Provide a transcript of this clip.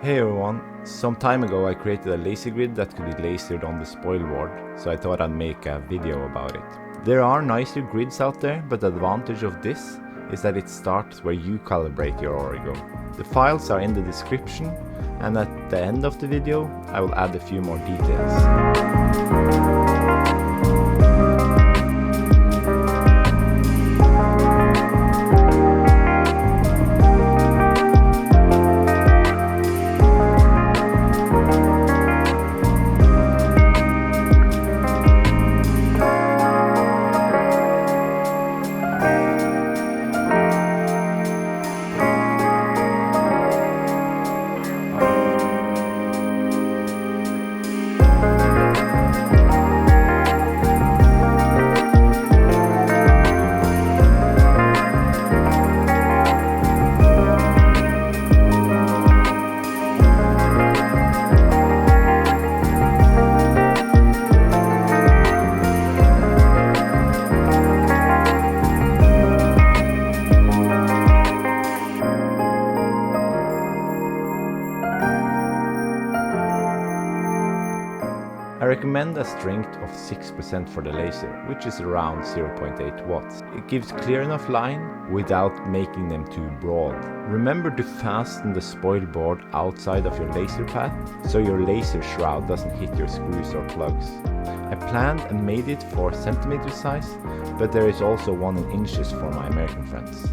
Hey everyone, some time ago I created a laser grid that could be lasered on the Spoilboard, so I thought I'd make a video about it. There are nicer grids out there, but the advantage of this is that it starts where you calibrate your origo. The files are in the description, and at the end of the video I will add a few more details. I recommend a strength of 6% for the laser, which is around 0.8 watts. It gives clear enough line without making them too broad. Remember to fasten the Spoilboard outside of your laser path, so your laser shroud doesn't hit your screws or plugs. I planned and made it for centimeter size, but there is also one in inches for my American friends.